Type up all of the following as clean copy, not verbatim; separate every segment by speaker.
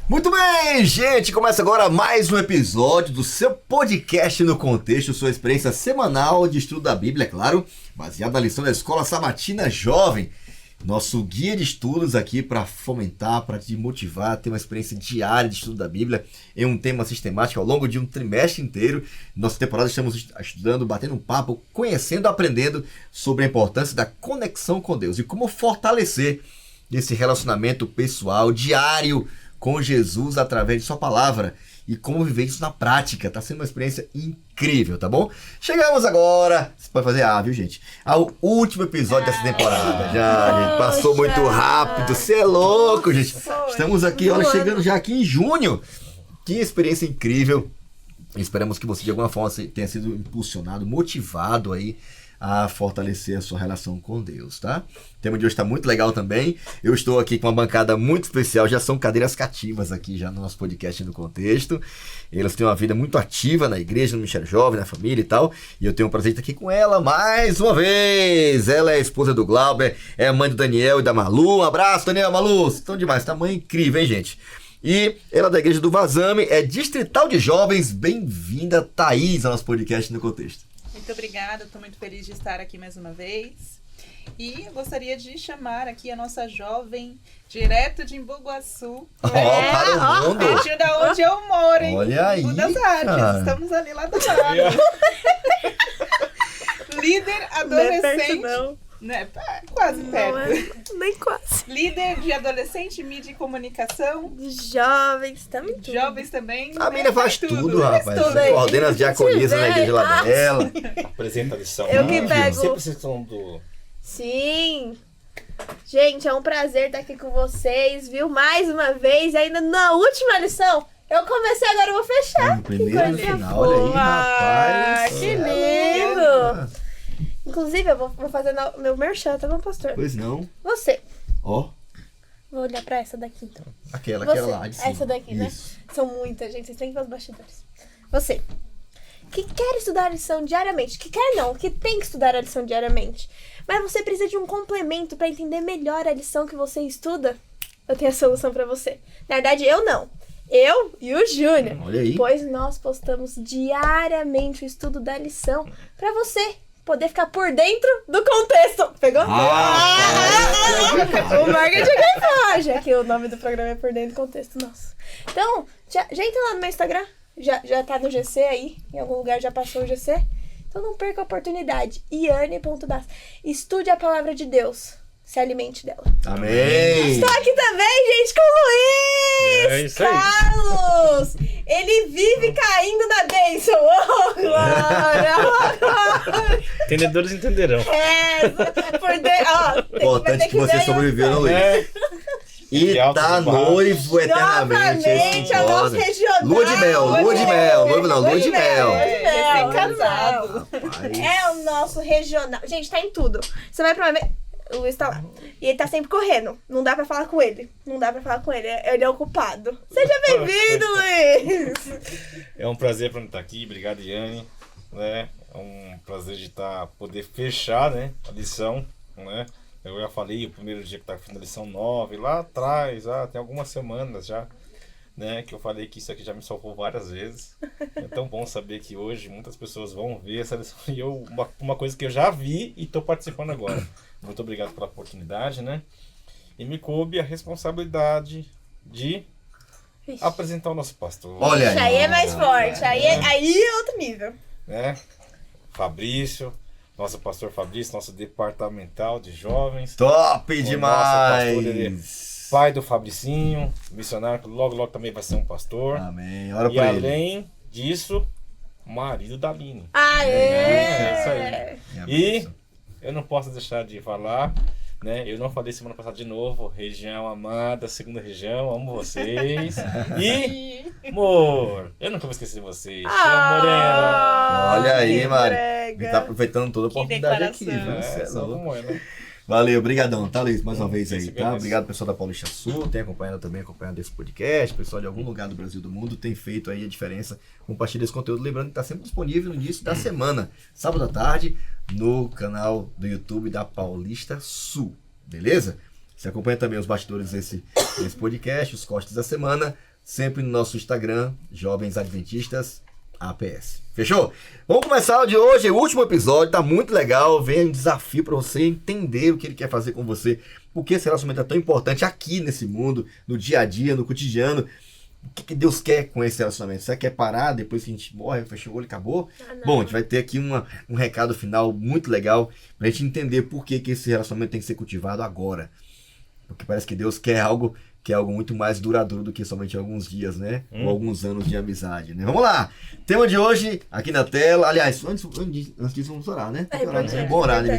Speaker 1: Muito bem, gente, começa agora mais um episódio do seu podcast no contexto, sua experiência semanal de estudo da Bíblia, é claro, baseado na lição da Escola Sabatina Jovem. Nosso guia de estudos aqui para fomentar, para te motivar a ter uma experiência diária de estudo da Bíblia em um tema sistemático ao longo de um trimestre inteiro. Nossa temporada estamos estudando, batendo um papo, conhecendo, aprendendo sobre a importância da conexão com Deus e como fortalecer esse relacionamento pessoal diário com Jesus através de sua palavra e como viver isso na prática. Tá sendo uma experiência incrível, tá bom? Chegamos agora, você pode fazer viu, gente? Ao último episódio dessa temporada. Já, gente, passou muito rápido, você é louco, gente. Estamos aqui, olha, chegando já aqui em junho. Que experiência incrível. Esperamos que você de alguma forma tenha sido impulsionado, motivado aí a fortalecer a sua relação com Deus, tá? O tema de hoje está muito legal também. Eu estou aqui com uma bancada muito especial, já são cadeiras cativas aqui já no nosso podcast no contexto. Elas têm uma vida muito ativa na igreja, no Ministério Jovem, na família e tal. E eu tenho o prazer de estar aqui com ela mais uma vez. Ela é a esposa do Glauber, é a mãe do Daniel e da Malu. Um abraço, Daniel, Malu. Estão demais, tamanho incrível, hein, gente? E ela é da igreja do Vazame, é distrital de jovens. Bem-vinda, Thaís, ao nosso podcast no contexto.
Speaker 2: Muito obrigada, estou muito feliz de estar aqui mais uma vez. E eu gostaria de chamar aqui a nossa jovem, direto de Embu-Guaçu.
Speaker 1: Para o mundo!
Speaker 2: Pertinho da onde eu moro, hein?
Speaker 1: Olha aí,
Speaker 2: das Artes.
Speaker 1: cara.
Speaker 2: Estamos ali lá do lado. Líder adolescente.
Speaker 3: Não é perto, não.
Speaker 2: Né? Quase perto.
Speaker 3: Não é, nem quase.
Speaker 2: Líder de adolescente, mídia e comunicação.
Speaker 3: Jovens, também tudo.
Speaker 2: Jovens também.
Speaker 1: A menina faz tudo, rapaz.
Speaker 3: tudo aí.
Speaker 1: Coordena as diaconias na igreja lá dela.
Speaker 4: Apresenta a lição.
Speaker 3: Eu que pego.
Speaker 4: Sempre vocês são do...
Speaker 3: Sim. Gente, é um prazer estar aqui com vocês, viu? Mais uma vez, ainda na última lição. Eu comecei, agora eu vou fechar.
Speaker 1: No primeiro e no final, olha aí, rapaz.
Speaker 3: Que lindo. Inclusive, eu vou fazer meu merchan, tá bom, pastor?
Speaker 1: Pois não.
Speaker 3: Você.
Speaker 1: Ó,
Speaker 3: Vou olhar pra essa daqui, então.
Speaker 1: aquela
Speaker 3: Você.
Speaker 1: lá de cima.
Speaker 3: Essa daqui, né?
Speaker 1: Isso.
Speaker 3: São muitas, gente. Vocês têm que ver os bastidores. Você, que quer estudar a lição diariamente, que quer não, que tem que estudar a lição diariamente, mas você precisa de um complemento para entender melhor a lição que você estuda, eu tenho a solução para você. Na verdade, eu não. Eu e o Júnior.
Speaker 1: Olha aí.
Speaker 3: Pois nós postamos diariamente o estudo da lição para você poder ficar por dentro do contexto. Pegou? O marketing quem faz, já que o nome do programa é Por Dentro do Contexto Nosso. Então, já entra lá no meu Instagram. Já tá no GC aí, em algum lugar já passou o GC. Então não perca a oportunidade. Iane.das. Estude a palavra de Deus. Se alimente dela.
Speaker 1: Amém.
Speaker 3: Estou aqui também, gente, com o Luiz
Speaker 4: É isso aí.
Speaker 3: Carlos. Ele vive caindo na bênção. Oh, glória! Oh, glória!
Speaker 4: Entendedores entenderão.
Speaker 1: Importante que você sobreviveu, não, Luiz? E tá noivo eternamente.
Speaker 3: Novamente, é o nosso regional.
Speaker 1: Lua de mel. Noivo não, lua de mel.
Speaker 2: Recém-casado.
Speaker 3: É o nosso regional. Gente, tá em tudo. Você vai pra ver. O Luiz tá lá. E ele tá sempre correndo. Não dá pra falar com ele. Ele é ocupado. Seja bem-vindo, Luiz!
Speaker 4: É um prazer pra mim estar aqui. Obrigado, Iane. Né? É um prazer de poder fechar, né, a lição. Né? Eu já falei o primeiro dia que tá fazendo a lição 9, lá atrás, tem algumas semanas já, né, que eu falei que isso aqui já me salvou várias vezes. É tão bom saber que hoje muitas pessoas vão ver essa lição e uma coisa que eu já vi e tô participando agora. Muito obrigado pela oportunidade, né? E me coube a responsabilidade de apresentar o nosso pastor.
Speaker 1: Olha
Speaker 3: Aí é mais forte. Aí é outro nível.
Speaker 4: Né? Fabrício, nosso pastor Fabrício, nosso departamental de jovens.
Speaker 1: Top
Speaker 4: O
Speaker 1: demais.
Speaker 4: nosso pastor, ele é pai do Fabricinho, missionário, que logo também vai ser um pastor.
Speaker 1: Amém. Ora
Speaker 4: E
Speaker 1: por ele.
Speaker 4: além disso, marido da Aline.
Speaker 3: É
Speaker 4: isso aí. E eu não posso deixar de falar, né? Eu não falei semana passada de novo, região amada, segunda região, amo vocês. E, amor, eu nunca vou esquecer de vocês. Chama Morena.
Speaker 1: Olha aí,
Speaker 3: que
Speaker 1: Mari.
Speaker 3: brega.
Speaker 1: Ele tá aproveitando toda a
Speaker 2: Que
Speaker 1: oportunidade aqui,
Speaker 2: declaração.
Speaker 1: viu? Cê é
Speaker 4: Só
Speaker 1: louco.
Speaker 4: como é, né?
Speaker 1: Valeu, brigadão, tá, Luiz? Mais uma vez aí,
Speaker 4: Isso,
Speaker 1: tá?
Speaker 4: beleza.
Speaker 1: Obrigado, pessoal da Paulista Sul, tem acompanhado esse podcast, pessoal de algum lugar do Brasil do mundo tem feito aí a diferença, compartilha esse conteúdo, lembrando que tá sempre disponível no início da semana, sábado à tarde, no canal do YouTube da Paulista Sul, beleza? Você acompanha também os bastidores desse podcast, os cortes da semana, sempre no nosso Instagram, Jovens Adventistas APS. Fechou? Vamos começar o de hoje, o último episódio, tá muito legal. Vem um desafio para você entender o que ele quer fazer com você. Por que esse relacionamento é tão importante aqui nesse mundo, no dia a dia, no cotidiano. O que Deus quer com esse relacionamento? Você quer parar depois que a gente morre, fecha o olho e acabou? Bom, a gente vai ter aqui um recado final muito legal pra gente entender por que esse relacionamento tem que ser cultivado agora. Porque parece que Deus quer algo muito mais duradouro do que somente alguns dias, né? Ou alguns anos de amizade, né? Vamos lá! Tema de hoje, aqui na tela. Aliás, antes disso vamos orar, né? É bom orar, né?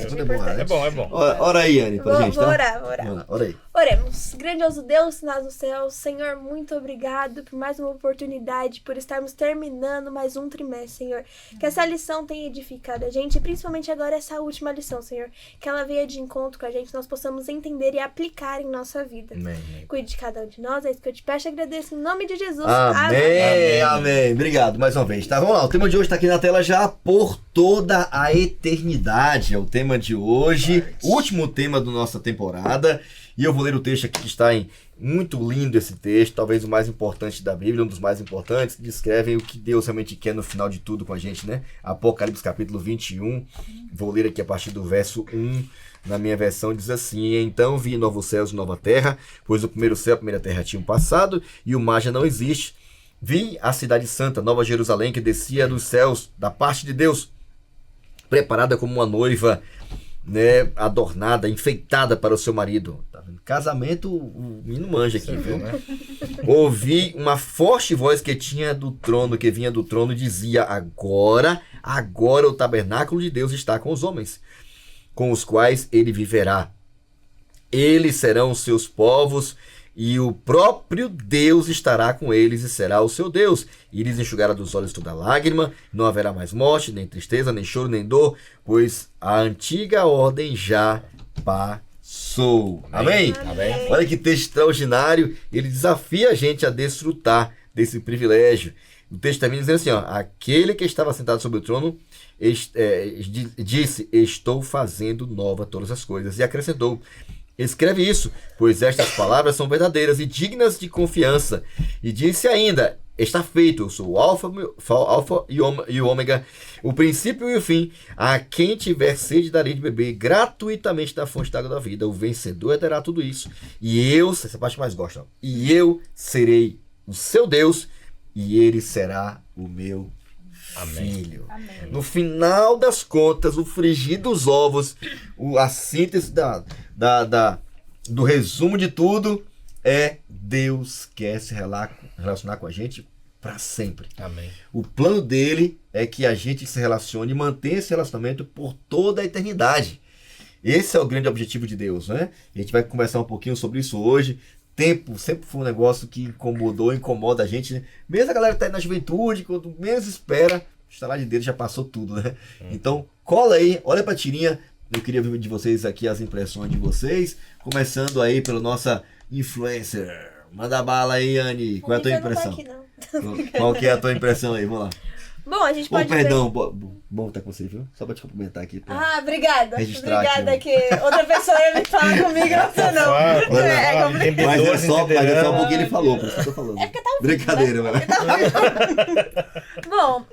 Speaker 4: É bom.
Speaker 1: Ora aí, Anne, pra gente, tá?
Speaker 3: Vou orar.
Speaker 1: Ora aí.
Speaker 3: Oremos. Grandioso Deus, nós no céu, Senhor, muito obrigado por mais uma oportunidade, por estarmos terminando mais um trimestre, Senhor. Que essa lição tenha edificado a gente, principalmente agora essa última lição, Senhor. Que ela venha de encontro com a gente, nós possamos entender e aplicar em nossa vida.
Speaker 1: Amém.
Speaker 3: Cuide de cada um de nós, é isso que eu te peço e agradeço em nome de Jesus.
Speaker 1: Amém. Obrigado mais uma vez, tá? Vamos lá, o tema de hoje tá aqui na tela já por toda a eternidade. É o tema de hoje, último tema da nossa temporada. E eu vou ler o texto aqui que está muito lindo esse texto, talvez o mais importante da Bíblia, um dos mais importantes, que descrevem o que Deus realmente quer no final de tudo com a gente, né? Apocalipse capítulo 21, vou ler aqui a partir do verso 1, na minha versão diz assim: Então vi novos céus e nova terra, pois o primeiro céu e a primeira terra tinham passado, e o mar já não existe. Vi a cidade santa, Nova Jerusalém, que descia dos céus, da parte de Deus, preparada como uma noiva, né, adornada, enfeitada para o seu marido. Tá vendo? Casamento, o menino manja aqui, viu? Né? Ouvi uma forte voz que vinha do trono, e dizia: agora o tabernáculo de Deus está com os homens, com os quais ele viverá. Eles serão os seus povos, e o próprio Deus estará com eles e será o seu Deus. E lhes enxugará dos olhos toda lágrima, não haverá mais morte, nem tristeza, nem choro, nem dor, pois a antiga ordem já passou. Amém? Olha que texto extraordinário. Ele desafia a gente a desfrutar desse privilégio. O texto termina dizendo assim, ó: aquele que estava sentado sobre o trono disse: estou fazendo nova todas as coisas. E acrescentou: escreve isso, pois estas palavras são verdadeiras e dignas de confiança. E disse ainda: está feito, eu sou o Alfa e o Ômega, o princípio e o fim. A quem tiver sede darei de beber gratuitamente da fonte da água da vida. O vencedor terá tudo isso. E eu, essa parte mais gosta, e eu serei o seu Deus, e ele será o meu filho.
Speaker 2: Amém.
Speaker 1: No final das contas, o frigir dos ovos, a síntese do resumo de tudo é: Deus quer se relacionar com a gente para sempre.
Speaker 4: Amém.
Speaker 1: O plano dele é que a gente se relacione e mantenha esse relacionamento por toda a eternidade. Esse é o grande objetivo de Deus, né? E a gente vai conversar um pouquinho sobre isso hoje. Tempo sempre foi um negócio que incomoda a gente, né? Mesmo a galera que tá aí na juventude, quando menos espera, o estalar de dedo já passou tudo, né? Então, cola aí, olha pra tirinha. Eu queria ver de vocês aqui as impressões de vocês, começando aí pela nossa influencer. Manda bala aí, Anne. Qual é a tua impressão? Qual que é a tua impressão aí? Vamos lá.
Speaker 3: Bom, a gente pode
Speaker 1: perdão, bom estar com você, viu? Só pra te cumprimentar aqui.
Speaker 3: Obrigada.
Speaker 1: Registrar
Speaker 3: Obrigada
Speaker 1: aqui,
Speaker 3: que outra pessoa ia me falar comigo, você não.
Speaker 1: Mas é só um pouquinho ele falou, por isso que eu tô falando.
Speaker 3: É porque tá
Speaker 1: brincadeira,
Speaker 3: né?
Speaker 1: velho.
Speaker 3: Bom,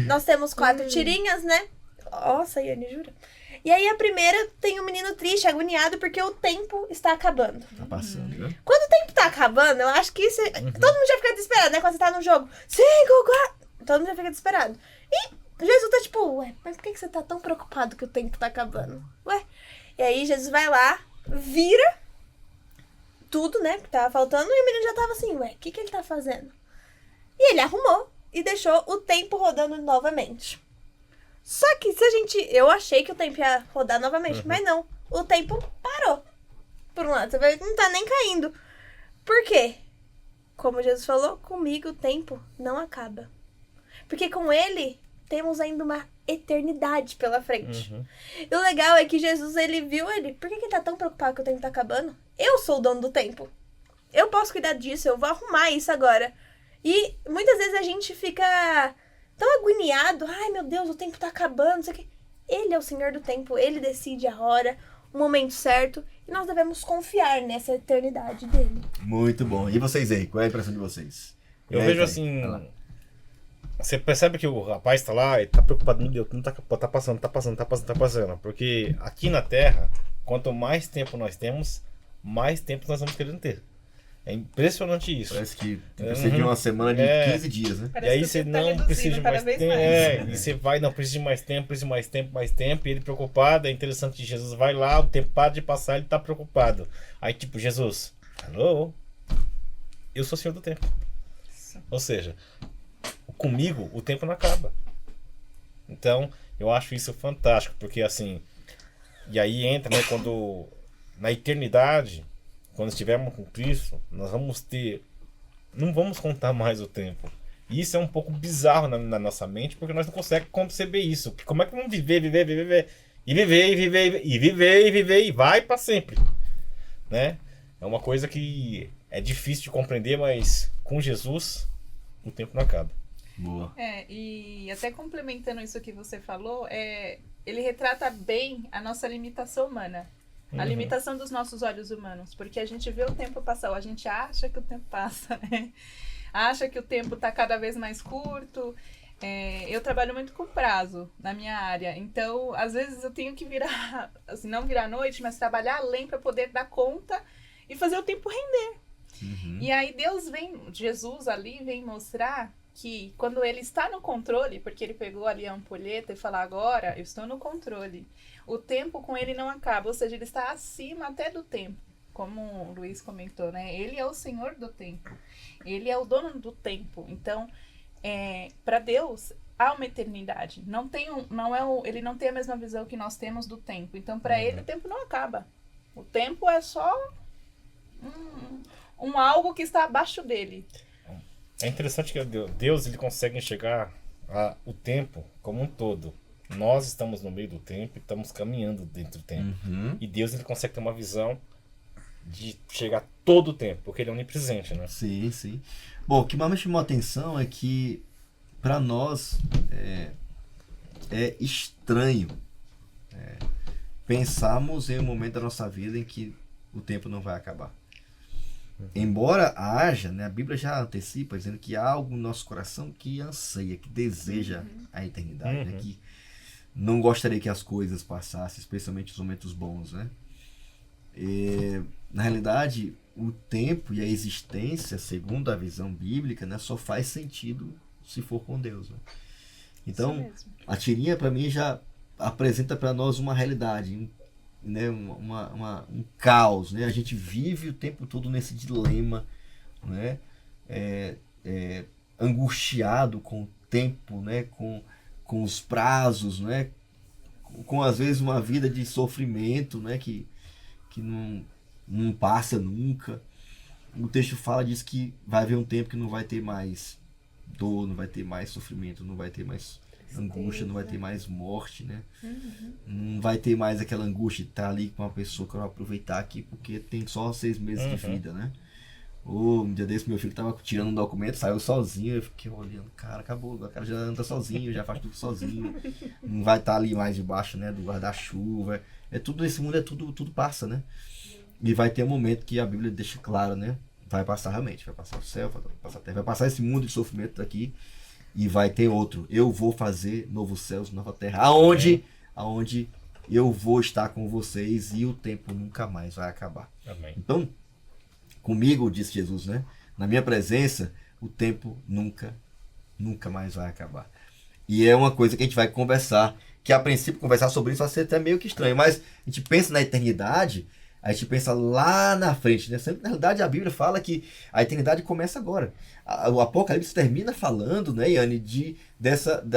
Speaker 3: nós temos 4 tirinhas, né? Nossa, Yane, jura? E aí a primeira tem um menino triste, agoniado, porque o tempo está acabando.
Speaker 1: Tá passando, né?
Speaker 3: Quando o tempo tá acabando, eu acho que isso... todo mundo já fica desesperado, né? Quando você tá no jogo. 5, 4... Todo mundo já fica desesperado. E Jesus tá tipo: ué, mas por que você tá tão preocupado que o tempo tá acabando? Ué. E aí Jesus vai lá, vira tudo, né, que tava faltando, e o menino já tava assim: ué, o que ele tá fazendo? E ele arrumou e deixou o tempo rodando novamente. Só que eu achei que o tempo ia rodar novamente, mas não. O tempo parou. Por um lado, você vê que não tá nem caindo. Por quê? Como Jesus falou, comigo o tempo não acaba. Porque com ele, temos ainda uma eternidade pela frente. E o legal é que Jesus, por que ele tá tão preocupado que o tempo tá acabando? Eu sou o dono do tempo. Eu posso cuidar disso, eu vou arrumar isso agora. E muitas vezes a gente fica tão agoniado: ai meu Deus, o tempo tá acabando, não sei o quê. Ele é o Senhor do tempo, ele decide a hora, o momento certo, e nós devemos confiar nessa eternidade dele.
Speaker 1: Muito bom. E vocês aí, qual é a impressão de vocês?
Speaker 4: Eu
Speaker 1: aí,
Speaker 4: vejo
Speaker 1: vai,
Speaker 4: assim.
Speaker 1: vai lá.
Speaker 4: Você percebe que o rapaz tá lá e tá preocupado, meu Deus, não tá passando. Porque aqui na Terra, quanto mais tempo nós temos, mais tempo nós vamos querendo ter. É impressionante isso.
Speaker 1: Parece que precisa de uma semana de 15 dias, né?
Speaker 4: E
Speaker 2: Parece
Speaker 4: aí
Speaker 2: que o
Speaker 4: você
Speaker 2: tempo tá
Speaker 4: não
Speaker 2: reduzindo
Speaker 4: precisa de
Speaker 2: cada
Speaker 4: mais
Speaker 2: vez
Speaker 4: tempo.
Speaker 2: mais.
Speaker 4: E você vai, não precisa de mais tempo. E ele preocupado. É interessante que Jesus vai lá, o tempo para de passar, ele tá preocupado. Aí tipo, Jesus, alô? Eu sou o Senhor do tempo. Ou seja, comigo o tempo não acaba. Então, eu acho isso fantástico, porque assim, e aí entra, né, quando na eternidade, quando estivermos com Cristo, nós vamos ter, não vamos contar mais o tempo. E isso é um pouco bizarro na nossa mente, porque nós não conseguimos conceber isso. Como é que vamos viver e vai para sempre, né? É uma coisa que é difícil de compreender, mas com Jesus o tempo não acaba.
Speaker 1: Boa.
Speaker 2: E até complementando isso que você falou, ele retrata bem a nossa limitação humana. A limitação dos nossos olhos humanos. Porque a gente vê o tempo passar, ou a gente acha que o tempo passa, né? Acha que o tempo está cada vez mais curto. Eu trabalho muito com prazo na minha área. Então, às vezes eu tenho que virar, assim, não virar à noite, mas trabalhar além para poder dar conta e fazer o tempo render. E aí Jesus ali vem mostrar que quando ele está no controle, porque ele pegou ali a ampulheta e falou, agora eu estou no controle, o tempo com ele não acaba, ou seja, ele está acima até do tempo, como o Luiz comentou, né? Ele é o Senhor do tempo, ele é o dono do tempo. Então, para Deus há uma eternidade, ele não tem a mesma visão que nós temos do tempo. Então, para ele o tempo não acaba, o tempo é só um algo que está abaixo dele.
Speaker 4: É interessante que Deus ele consegue enxergar o tempo como um todo. Nós estamos no meio do tempo e estamos caminhando dentro do tempo. E Deus ele consegue ter uma visão de chegar todo o tempo, porque ele é onipresente, né?
Speaker 1: Sim, sim. Bom, o que mais me chamou a atenção é que para nós é estranho pensarmos em um momento da nossa vida em que o tempo não vai acabar. Embora haja, né, a Bíblia já antecipa dizendo que há algo no nosso coração que anseia, que deseja a eternidade, né, que não gostaria que as coisas passassem, especialmente os momentos bons, né? Na realidade, o tempo e a existência, segundo a visão bíblica, né, só faz sentido se for com Deus, né? Então, a tirinha para mim já apresenta para nós uma realidade, né, um caos, né? A gente vive o tempo todo nesse dilema, né? Angustiado com o tempo, né? Com os prazos, né? Com às vezes uma vida de sofrimento, né? Que não passa nunca. O texto diz que vai haver um tempo que não vai ter mais dor, não vai ter mais sofrimento, não vai ter mais angústia, não vai ter mais morte, né? Não vai ter mais aquela angústia de estar ali com uma pessoa que eu vou aproveitar aqui porque tem só 6 meses de vida, né? Um dia desse meu filho tava tirando um documento, saiu sozinho, eu fiquei olhando, cara, acabou, o cara já anda sozinho, já faz tudo sozinho, não vai estar ali mais debaixo, né, do guarda-chuva, tudo nesse mundo, tudo passa, né? E vai ter um momento que a Bíblia deixa claro, né? Vai passar realmente, vai passar o céu, vai passar a terra, vai passar esse mundo de sofrimento daqui. E vai ter outro. Eu vou fazer novos céus, nova terra. Aonde eu vou estar com vocês e o tempo nunca mais vai acabar.
Speaker 4: Amém.
Speaker 1: Então, comigo, disse Jesus, né? Na minha presença, o tempo nunca mais vai acabar. E é uma coisa que a gente vai conversar, que a princípio conversar sobre isso vai ser até meio que estranho, mas a gente pensa na eternidade, a gente pensa lá na frente, né? Sempre, na realidade, a Bíblia fala que a eternidade começa agora. O Apocalipse termina falando, né, Yane,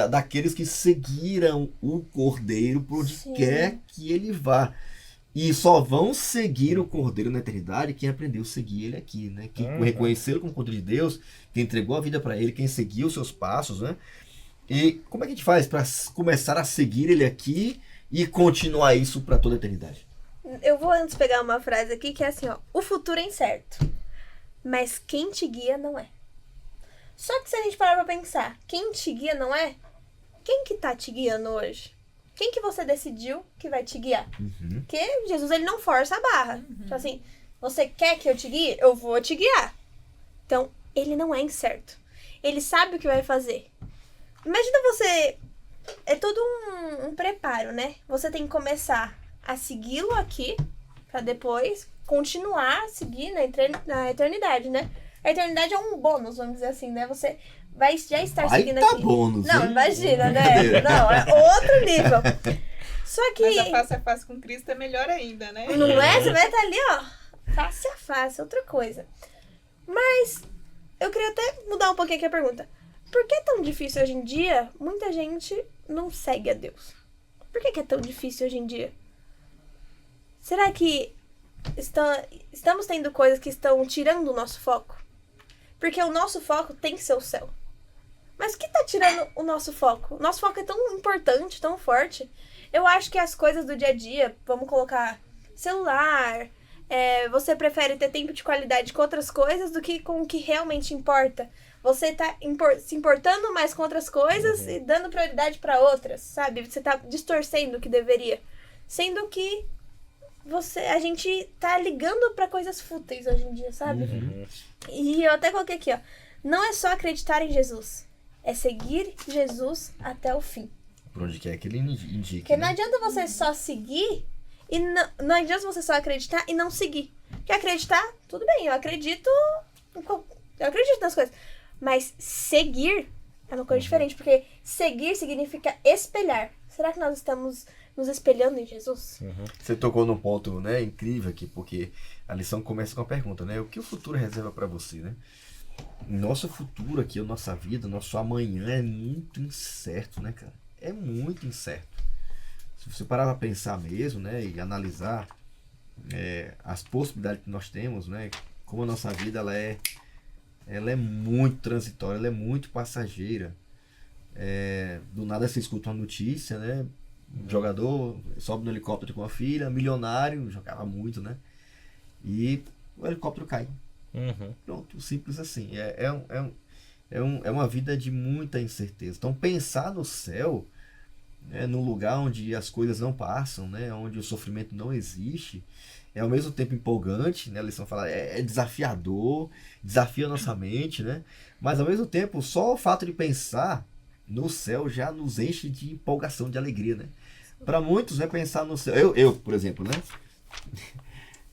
Speaker 1: daqueles que seguiram o Cordeiro por onde quer que ele vá. E só vão seguir o Cordeiro na eternidade quem aprendeu a seguir ele aqui, né? Quem reconheceu como Cordeiro de Deus, quem entregou a vida para ele, quem seguiu os seus passos, né? E como é que a gente faz para começar a seguir ele aqui e continuar isso para toda a eternidade?
Speaker 3: Eu vou antes pegar uma frase aqui que é assim, ó. O futuro é incerto, mas quem te guia não é. Só que se a gente parar pra pensar, quem te guia não é? Quem que tá te guiando hoje? Quem que você decidiu que vai te guiar? Porque Jesus, ele não força a barra. Tipo assim, você quer que eu te guie? Eu vou te guiar. Então, ele não é incerto. Ele sabe o que vai fazer. Imagina você... É todo um preparo, né? Você tem que começar a segui-lo aqui, pra depois continuar a seguir na eternidade, né? A eternidade é um bônus, vamos dizer assim, né? Você vai já estar seguindo aqui.
Speaker 1: Bônus,
Speaker 3: não,
Speaker 1: hein?
Speaker 3: imagina, né? Não, é outro nível. Só que...
Speaker 2: Mas a face a face com Cristo é melhor ainda, né?
Speaker 3: Não é? Você vai estar ali, ó, face a face, outra coisa. Mas eu queria até mudar um pouquinho aqui a pergunta. Por que é tão difícil hoje em dia? Muita gente não segue a Deus. Por que é tão difícil hoje em dia? Será que estamos tendo coisas que estão tirando o nosso foco? Porque o nosso foco tem que ser o céu. Mas o que está tirando o nosso foco? O nosso foco é tão importante, tão forte. Eu acho que as coisas do dia a dia, vamos colocar celular, você prefere ter tempo de qualidade com outras coisas do que com o que realmente importa. Você tá se importando mais com outras coisas e dando prioridade para outras, sabe? Você tá distorcendo o que deveria. Sendo que a gente tá ligando para coisas fúteis hoje em dia, sabe? E eu até coloquei aqui, ó. Não é só acreditar em Jesus. É seguir Jesus até o fim.
Speaker 1: Por onde quer que ele indique.
Speaker 3: Porque não adianta você só seguir e não adianta você só acreditar e não seguir. Porque acreditar, tudo bem, eu acredito nas coisas. Mas seguir é uma coisa diferente, porque seguir significa espelhar. Será que nós estamos nos espelhando em Jesus?
Speaker 1: Você tocou num ponto, né, incrível aqui, porque a lição começa com a pergunta, né? O que o futuro reserva para você, né? Nosso futuro aqui, a nossa vida, nosso amanhã é muito incerto, né, cara? É muito incerto. Se você parar para pensar mesmo, né, e analisar as possibilidades que nós temos, né, como a nossa vida ela é muito transitória, ela é muito passageira. Do nada você escuta uma notícia, né? Um jogador sobe no helicóptero com a filha, milionário, jogava muito, né? E o helicóptero cai. Pronto, simples assim. É uma vida de muita incerteza. Então pensar no céu, né, num lugar onde as coisas não passam, né, onde o sofrimento não existe, é ao mesmo tempo empolgante, né? A lição fala, é desafiador, desafia a nossa mente, né? Mas ao mesmo tempo, só o fato de pensar no céu já nos enche de empolgação, de alegria, né? Para muitos, né, pensar no céu. Eu, por exemplo, né?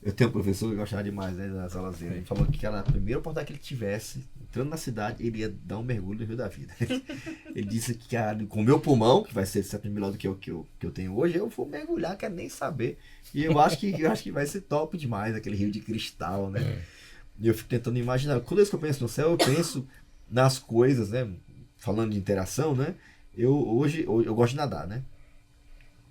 Speaker 1: Eu tenho um professor que eu gostava demais, né, das aulas dele. Ele falou que a primeira oportunidade que ele tivesse, entrando na cidade, ele ia dar um mergulho no Rio da Vida. Ele disse que com o meu pulmão, que vai ser sempre melhor do que eu tenho hoje, eu vou mergulhar, quero nem saber. E eu acho que vai ser top demais, aquele rio de cristal, né? E eu fico tentando imaginar. Toda vez que eu penso no céu, eu penso nas coisas, né? Falando de interação, né? Hoje eu gosto de nadar, né?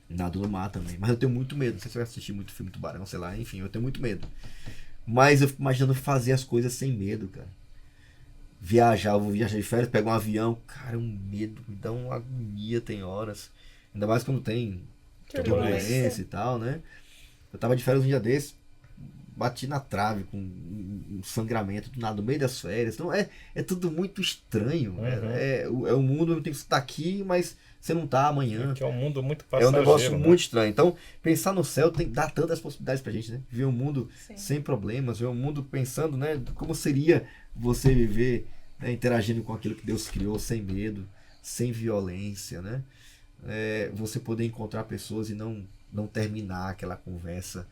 Speaker 1: Nado no mar também, mas eu tenho muito medo. Não sei se você vai assistir muito filme Tubarão, sei lá, enfim, eu tenho muito medo. Mas eu fico imaginando fazer as coisas sem medo, cara. Eu vou viajar de férias, pegar um avião, cara, um medo, me dá uma agonia, tem horas. Ainda mais quando tem turbulência e tal, né? Eu tava de férias um dia desse, bati na trave com um sangramento do nada no meio das férias. Então é tudo muito estranho. O mundo tem que estar aqui, mas você não tá amanhã.
Speaker 4: Que é um mundo muito
Speaker 1: É
Speaker 4: passageiro.
Speaker 1: um negócio
Speaker 4: né?
Speaker 1: muito estranho. Então, pensar no céu tem que dar tantas possibilidades pra gente, né? Ver um mundo
Speaker 2: Sim.
Speaker 1: sem problemas, ver um mundo pensando, né? Como seria você viver, né, interagindo com aquilo que Deus criou, sem medo, sem violência, né? Você poder encontrar pessoas e não terminar aquela conversa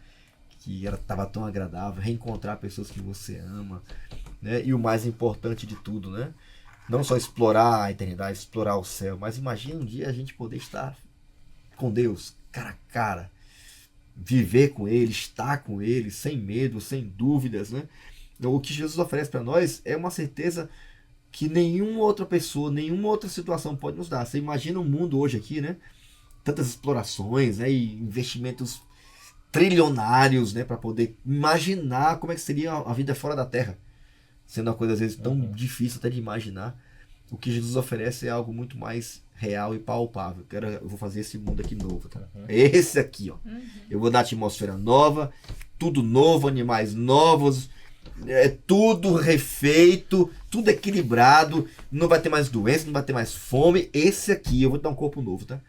Speaker 1: que estava tão agradável, reencontrar pessoas que você ama, né? E o mais importante de tudo, né? Não só explorar a eternidade, explorar o céu, mas imagina um dia a gente poder estar com Deus, cara a cara, viver com Ele, estar com Ele, sem medo, sem dúvidas, né? O que Jesus oferece para nós é uma certeza que nenhuma outra pessoa, nenhuma outra situação pode nos dar. Você imagina um mundo hoje aqui, né? Tantas explorações, né? E investimentos trilionários, né? Para poder imaginar como é que seria a vida fora da Terra. Sendo uma coisa às vezes tão difícil até de imaginar. O que Jesus oferece é algo muito mais real e palpável. Eu vou fazer esse mundo aqui novo, tá? Esse aqui, ó. Eu vou dar atmosfera nova, tudo novo, animais novos, tudo refeito, tudo equilibrado, não vai ter mais doença, não vai ter mais fome. Esse aqui, eu vou dar um corpo novo, tá?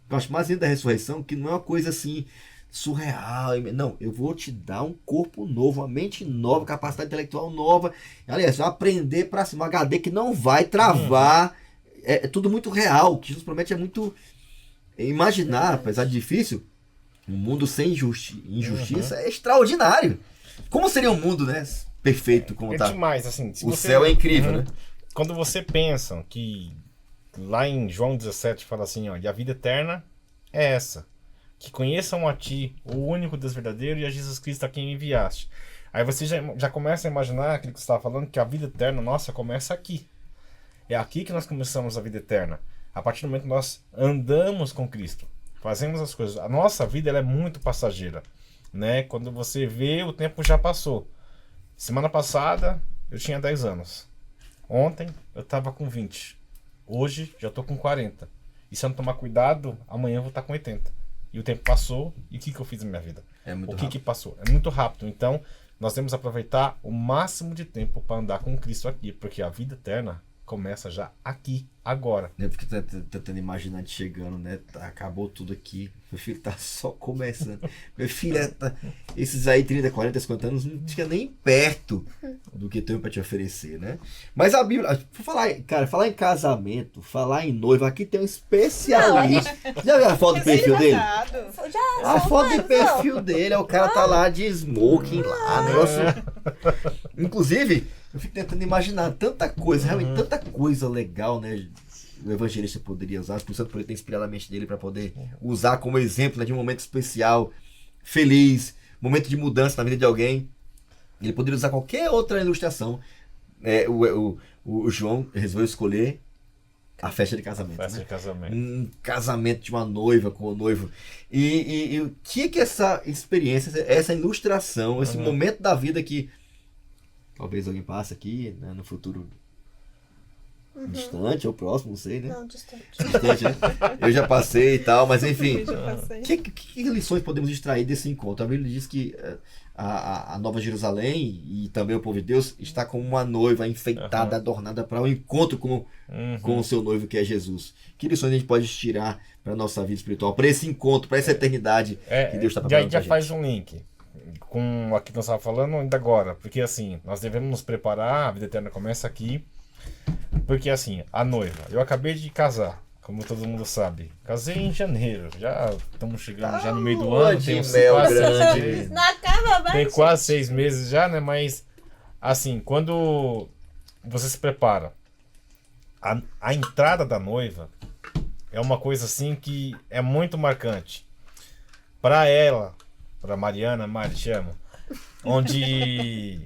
Speaker 1: Eu acho mais lindo da ressurreição que não é uma coisa assim, surreal. Não, eu vou te dar um corpo novo, uma mente nova, capacidade intelectual nova. Aliás, você vai aprender para cima, um HD que não vai travar. É tudo muito real. O que Jesus promete é muito... Imaginar, apesar de difícil, um mundo sem injustiça é extraordinário. Como seria um mundo, né? Perfeito como tá.
Speaker 4: Demais, assim.
Speaker 1: O céu é incrível, né?
Speaker 4: Quando você pensa que lá em João 17 fala assim, ó, e a vida eterna é essa, que conheçam a ti, o único Deus verdadeiro, e a Jesus Cristo a quem me enviaste. Aí você já começa a imaginar aquilo que você estava falando, que a vida eterna, nossa, começa aqui. É aqui que nós começamos a vida eterna. A partir do momento que nós andamos com Cristo, fazemos as coisas. A nossa vida ela é muito passageira, né? Quando você vê, o tempo já passou. Semana passada, eu tinha 10 anos. Ontem, eu estava com 20. Hoje, já estou com 40. E se eu não tomar cuidado, amanhã eu vou estar com 80. E o tempo passou, e o que eu fiz na minha vida?
Speaker 1: O
Speaker 4: que passou? É muito rápido. Então, nós temos que aproveitar o máximo de tempo para andar com Cristo aqui, porque a vida eterna começa já aqui, agora.
Speaker 1: Eu fico tentando imaginar de chegando, né? Acabou tudo aqui. Meu filho tá só começando. Meu filho, esses aí 30, 40, 50 anos não fica nem perto do que tem pra te oferecer, né? Mas a Bíblia, falar em casamento, falar em noiva, aqui tem um especialista. Já viu a foto do perfil dele? A foto do perfil dele, o cara tá lá de smoking lá, negócio. Inclusive, eu fico tentando imaginar tanta coisa, realmente tanta coisa legal, né? O evangelista poderia usar, por isso ele tem inspirado a mente dele para poder usar como exemplo, né, de um momento especial, feliz, momento de mudança na vida de alguém. Ele poderia usar qualquer outra ilustração. O João resolveu escolher a festa de casamento.
Speaker 4: Festa de casamento.
Speaker 1: Um casamento de uma noiva com o noivo. E o que essa experiência, essa ilustração, esse momento da vida que talvez alguém passe aqui, né, no futuro distante ou próximo, não sei, né?
Speaker 3: Não, distante.
Speaker 1: Distante, né? Eu já passei e tal, mas enfim.
Speaker 2: Eu já passei.
Speaker 1: Que lições podemos extrair desse encontro? A Bíblia diz que a Nova Jerusalém e também o povo de Deus está como uma noiva enfeitada, adornada para o encontro com o seu noivo que é Jesus. Que lições a gente pode tirar para a nossa vida espiritual, para esse encontro, para essa eternidade que Deus está preparando pra
Speaker 4: já faz um link com aquilo que nós estávamos falando ainda agora, porque assim, nós devemos nos preparar, a vida eterna começa aqui, porque assim, a noiva, eu acabei de casar, como todo mundo sabe, casei em janeiro, já estamos chegando já no meio do ano, tem tem quase 6 meses já, né, mas assim, quando você se prepara, a entrada da noiva é uma coisa assim que é muito marcante para ela, para Mariana, Mari, te amo. Onde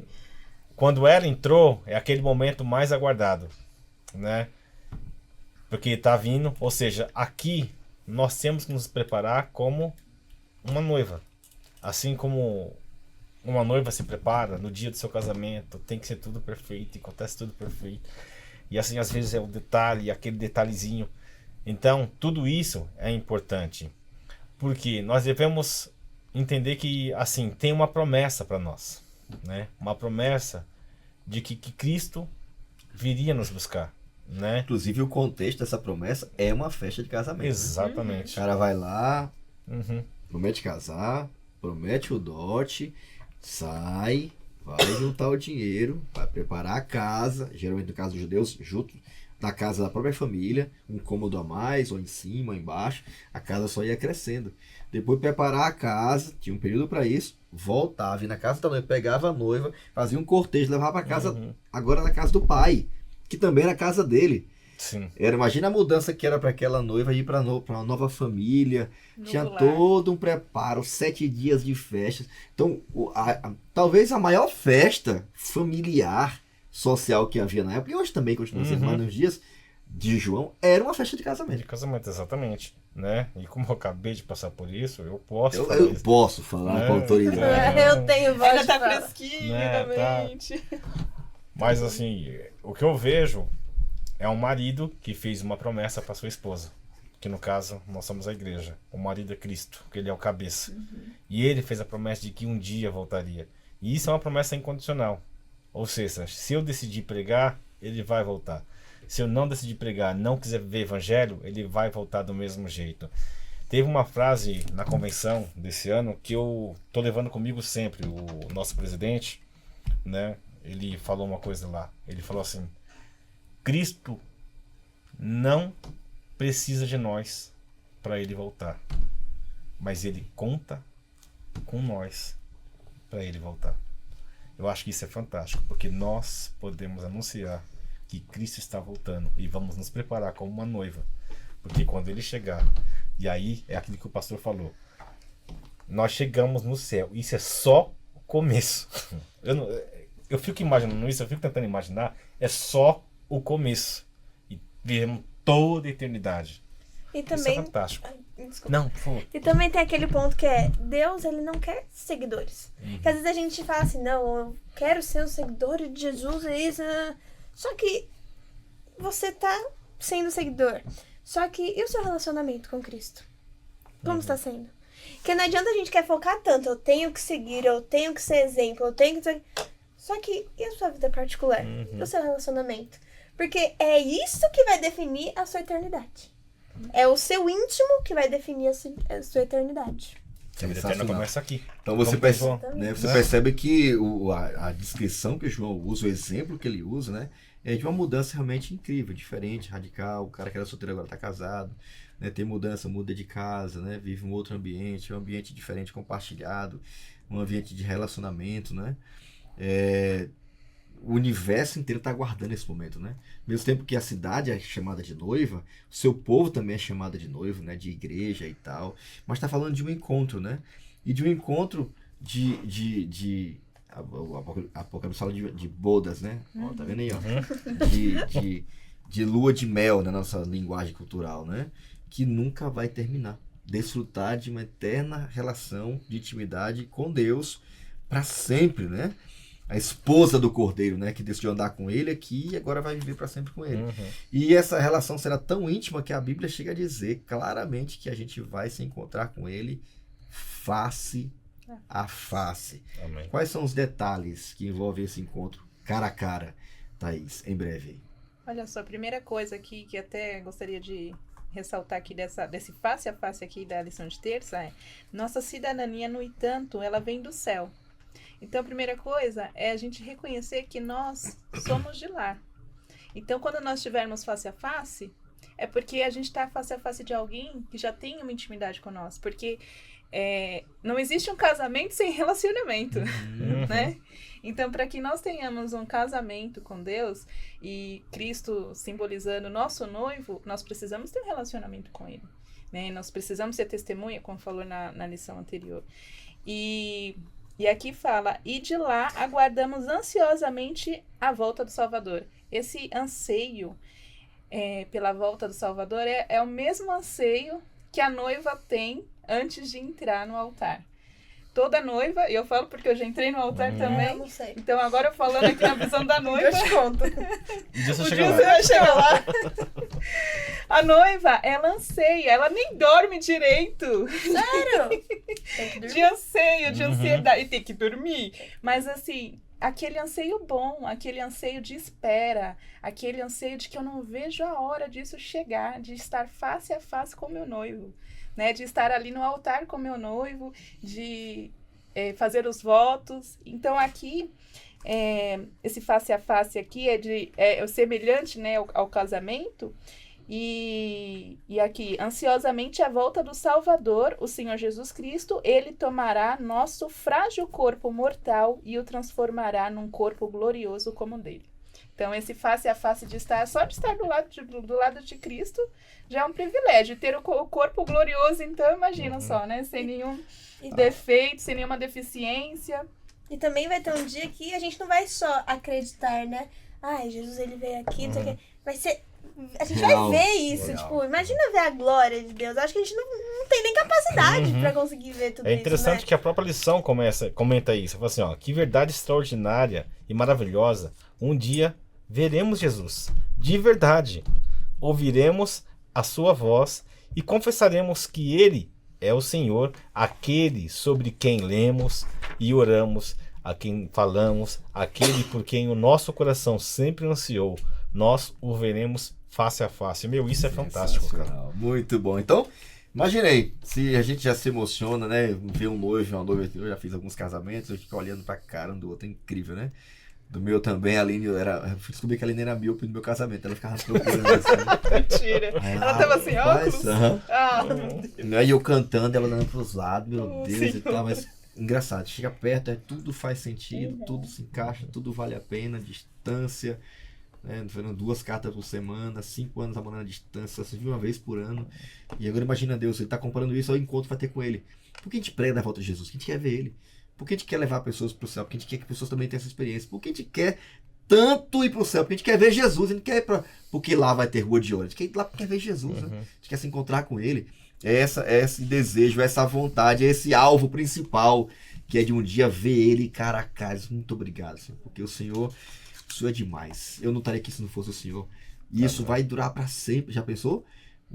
Speaker 4: quando ela entrou, é aquele momento mais aguardado, né? Porque tá vindo, ou seja, aqui nós temos que nos preparar como uma noiva. Assim como uma noiva se prepara no dia do seu casamento, tem que ser tudo perfeito, acontece tudo perfeito. E assim, às vezes é o detalhe, aquele detalhezinho. Então, tudo isso é importante. Porque nós devemos entender que, assim, tem uma promessa para nós, né? Uma promessa de que Cristo viria nos buscar, né?
Speaker 1: Inclusive, o contexto dessa promessa é uma festa de casamento.
Speaker 4: Exatamente.
Speaker 1: O cara vai lá, promete casar, promete o dote, sai, vai juntar o dinheiro, vai preparar a casa, geralmente no caso dos judeus, junto na casa da própria família, um cômodo a mais, ou em cima, ou embaixo, a casa só ia crescendo. Depois preparar a casa, tinha um período para isso, voltava, ia na casa da noiva, pegava a noiva, fazia um cortejo, levava para casa, agora na casa do pai, que também era a casa dele.
Speaker 4: Sim.
Speaker 1: Imagina a mudança que era para aquela noiva ir para uma nova família, tinha
Speaker 2: lar.
Speaker 1: todo um preparo, 7 dias de festas. Então, talvez a maior festa familiar, social que havia na época, e hoje também continua sendo mais nos dias de João, era uma festa de casamento.
Speaker 4: De casamento, exatamente, né? E como eu acabei de passar por isso, eu posso falar
Speaker 1: Eu
Speaker 4: isso.
Speaker 1: posso falar com autoridade.
Speaker 3: Eu tenho voz
Speaker 2: Ainda
Speaker 3: de
Speaker 2: tá
Speaker 3: falar.
Speaker 2: fresquinho
Speaker 4: Né,
Speaker 2: na
Speaker 4: tá.
Speaker 2: mente.
Speaker 4: Mas assim, o que eu vejo é um marido que fez uma promessa para sua esposa, que no caso nós somos a igreja. O marido é Cristo, que ele é o cabeça. E ele fez a promessa de que um dia voltaria. E isso é uma promessa incondicional. Ou seja, se eu decidir pregar, ele vai voltar. Se eu não decidir pregar, não quiser ver evangelho, ele vai voltar do mesmo jeito. Teve uma frase na convenção desse ano que eu tô levando comigo sempre. O nosso presidente, né? Ele falou uma coisa lá. Ele falou assim: Cristo não precisa de nós para ele voltar, mas ele conta com nós para ele voltar. Eu acho que isso é fantástico, porque nós podemos anunciar que Cristo está voltando e vamos nos preparar como uma noiva, porque quando ele chegar, e aí é aquilo que o pastor falou, nós chegamos no céu. Isso é só o começo. Eu fico imaginando isso, eu fico tentando imaginar, é só o começo. E vivemos toda a eternidade.
Speaker 3: E
Speaker 4: Isso
Speaker 3: também,
Speaker 4: é fantástico.
Speaker 3: desculpa.
Speaker 4: Não, por favor.
Speaker 3: E também tem aquele ponto que é, Deus, ele não quer seguidores. Que às vezes a gente fala assim, não, eu quero ser um seguidor de Jesus, é isso. Só que você tá sendo seguidor. Só que e o seu relacionamento com Cristo? Como está sendo? Porque não adianta a gente quer focar tanto, eu tenho que seguir, eu tenho que ser exemplo, eu tenho que ser... Só que e a sua vida particular? E o seu relacionamento? Porque é isso que vai definir a sua eternidade. É o seu íntimo que vai definir a sua eternidade.
Speaker 4: A vida eterna começa aqui.
Speaker 1: Então você,
Speaker 4: Como
Speaker 1: percebe,
Speaker 4: que
Speaker 1: né, você percebe que a descrição que o João usa, o exemplo que ele usa, né, é de uma mudança realmente incrível, diferente, radical. O cara que era solteiro agora está casado, né, tem mudança, muda de casa, né, vive um outro ambiente, um ambiente diferente, compartilhado, um ambiente de relacionamento, né? O universo inteiro está aguardando esse momento, né? Ao mesmo tempo que a cidade é chamada de noiva, o seu povo também é chamado de noivo, né? De igreja e tal. Mas está falando de um encontro, né? E de um encontro o Apocalipse fala de bodas, né? Ó, tá vendo aí, ó? De lua de mel na nossa linguagem cultural, né? Que nunca vai terminar. Desfrutar de uma eterna relação de intimidade com Deus para sempre, né? A esposa do Cordeiro, né, que decidiu andar com ele aqui e agora vai viver para sempre com ele. E essa relação será tão íntima que a Bíblia chega a dizer claramente que a gente vai se encontrar com ele face a face.
Speaker 4: Amém.
Speaker 1: Quais são os detalhes que envolvem esse encontro cara a cara, Thaís, em breve?
Speaker 2: Olha só, a primeira coisa aqui que até gostaria de ressaltar aqui desse face a face aqui da lição de terça é: nossa cidadania, no entanto, ela vem do céu. Então, a primeira coisa é a gente reconhecer que nós somos de lá. Então, quando nós estivermos face a face, é porque a gente está face a face de alguém que já tem uma intimidade com nós. Porque não existe um casamento sem relacionamento, né? Então, para que nós tenhamos um casamento com Deus e Cristo simbolizando o nosso noivo, nós precisamos ter um relacionamento com Ele, né? Nós precisamos ser testemunha, como falou na lição anterior. E aqui fala, e de lá aguardamos ansiosamente a volta do Salvador. Esse anseio pela volta do Salvador é o mesmo anseio que a noiva tem antes de entrar no altar. Toda noiva, e eu falo porque eu já entrei no altar também,
Speaker 3: não sei.
Speaker 2: então agora eu falando aqui na visão da noiva,
Speaker 3: Eu te conto.
Speaker 4: Um dia você
Speaker 2: o
Speaker 4: chega
Speaker 2: dia
Speaker 4: lá.
Speaker 2: você vai chegar lá. A noiva, ela anseia, ela nem dorme direito.
Speaker 3: Sério? Tem que dormir.
Speaker 2: De anseio, de ansiedade. E tem que dormir. Mas assim, aquele anseio bom, aquele anseio de espera, aquele anseio de que eu não vejo a hora disso chegar, de estar face a face com meu noivo, né? De estar ali no altar com meu noivo, de fazer os votos. Então aqui, esse face a face aqui é semelhante, né, ao casamento. E aqui, ansiosamente a volta do Salvador, o Senhor Jesus Cristo, ele tomará nosso frágil corpo mortal e o transformará num corpo glorioso como o dele. Então, esse face a face de estar, só de estar do lado de Cristo, já é um privilégio. Ter o corpo glorioso, então, imagina só, né? Sem nenhum defeito, sem nenhuma deficiência.
Speaker 3: E também vai ter um dia que a gente não vai só acreditar, né? Ai, Jesus, ele veio aqui, não sei o quê. Vai ser... A gente
Speaker 1: Real,
Speaker 3: vai ver isso,
Speaker 1: real.
Speaker 3: tipo, imagina ver a glória de Deus. Acho que a gente não tem nem capacidade pra conseguir ver tudo
Speaker 4: É
Speaker 3: isso,
Speaker 4: interessante
Speaker 3: né?
Speaker 4: que a própria lição comenta isso. Fala assim, ó, que verdade extraordinária e maravilhosa. Um dia veremos Jesus de verdade. Ouviremos a sua voz e confessaremos que Ele é o Senhor, aquele sobre quem lemos e oramos, a quem falamos, aquele por quem o nosso coração sempre ansiou. Nós o veremos face a face. Meu, isso é fantástico, cara.
Speaker 1: Muito bom. Então, Imaginei, se a gente já se emociona, né? Ver um noivo, uma noiva, eu já fiz alguns casamentos, eu fico olhando pra cara um do outro, é incrível, né? Do meu também, a Aline eu descobri que a Aline era míope no meu casamento, ela ficava procurando assim.
Speaker 2: Mentira.
Speaker 1: Aí
Speaker 2: Ela tava sem
Speaker 1: rapaz,
Speaker 2: óculos?
Speaker 1: aham.
Speaker 2: Ah,
Speaker 1: Aí eu cantando, ela dando pros lados, meu
Speaker 2: Oh,
Speaker 1: Deus
Speaker 2: Senhor.
Speaker 1: e tal, mas engraçado, chega perto, tudo faz sentido, tudo se encaixa, tudo vale a pena, distância, né? Fazendo 2 cartas por semana, 5 anos namorando à distância, só se viu uma vez por ano. E agora imagina Deus, ele tá comparando isso ao encontro que vai ter com ele. Por que a gente prega da volta de Jesus? Porque a gente quer ver ele. Por que a gente quer levar pessoas pro céu? Porque a gente quer que pessoas também tenham essa experiência. Por que a gente quer tanto ir pro céu? Porque a gente quer ver Jesus, a gente quer ir pra... porque lá vai ter rua de ouro. A gente quer ir lá porque quer ver Jesus, né? A gente quer se encontrar com ele. É esse desejo, essa vontade, é esse alvo principal, que é de um dia ver ele cara a cara. Muito obrigado, Senhor, porque o Senhor é demais. Eu não estaria aqui se não fosse o Senhor. E isso vai durar para sempre. Já pensou?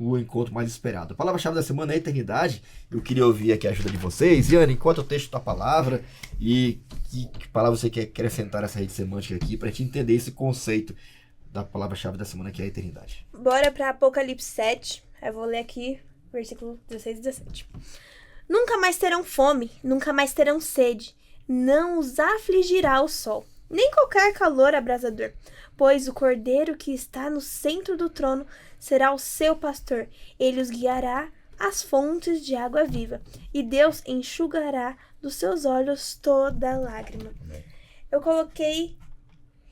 Speaker 1: O encontro mais esperado. A palavra-chave da semana é a eternidade. Eu queria ouvir aqui a ajuda de vocês. Iane, conta o texto da palavra e que palavra você quer acrescentar nessa rede semântica aqui para a gente entender esse conceito da palavra-chave da semana, que é a eternidade.
Speaker 3: Bora pra Apocalipse 7. Eu vou ler aqui, versículo 16 e 17. Nunca mais terão fome, nunca mais terão sede. Não os afligirá o sol, nem qualquer calor abrasador. Pois o Cordeiro que está no centro do trono será o seu pastor. Ele os guiará às fontes de água viva. E Deus enxugará dos seus olhos toda lágrima. Eu coloquei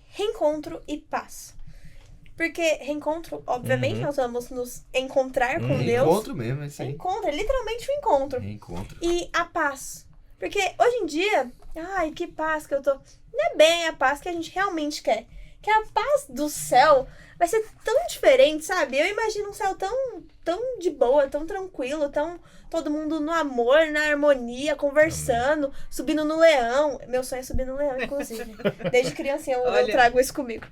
Speaker 3: reencontro e paz. Porque reencontro, obviamente, nós vamos nos encontrar com Deus.
Speaker 1: Encontro mesmo, é isso aí.
Speaker 3: Encontro, é literalmente um encontro.
Speaker 1: Reencontro.
Speaker 3: E a paz. Porque hoje em dia, ai, que paz que eu tô. Não é bem a paz que a gente realmente quer. Que a paz do céu vai ser tão diferente, sabe? Eu imagino um céu tão de boa, tão tranquilo, tão todo mundo no amor, na harmonia, conversando, subindo no leão. Meu sonho é subir no leão, inclusive. Desde criancinha eu
Speaker 2: Olha.
Speaker 3: trago isso comigo.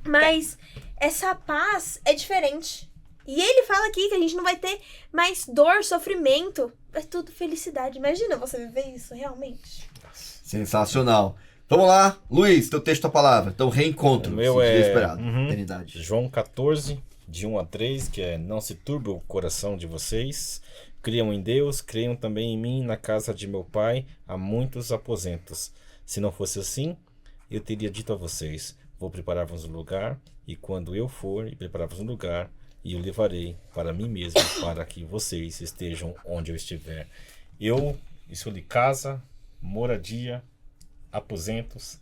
Speaker 3: Mas essa paz é diferente. E ele fala aqui que a gente não vai ter mais dor, sofrimento. É tudo felicidade. Imagina você viver isso realmente.
Speaker 1: Sensacional. Vamos lá, Luiz, teu texto, tua palavra. Então, reencontro.
Speaker 4: O meu
Speaker 1: esse dia
Speaker 4: é-
Speaker 1: esperado.
Speaker 4: Uhum.
Speaker 1: Eternidade.
Speaker 4: João 14, de 1 a 3, que é: não se turbe o coração de vocês, criam em Deus, creiam também em mim. Na casa de meu pai há muitos aposentos. Se não fosse assim, eu teria dito a vocês: vou preparar-vos um lugar, e quando eu for e preparar-vos um lugar, e o levarei para mim mesmo, para que vocês estejam onde eu estiver. Eu escolhi casa, moradia, aposentos,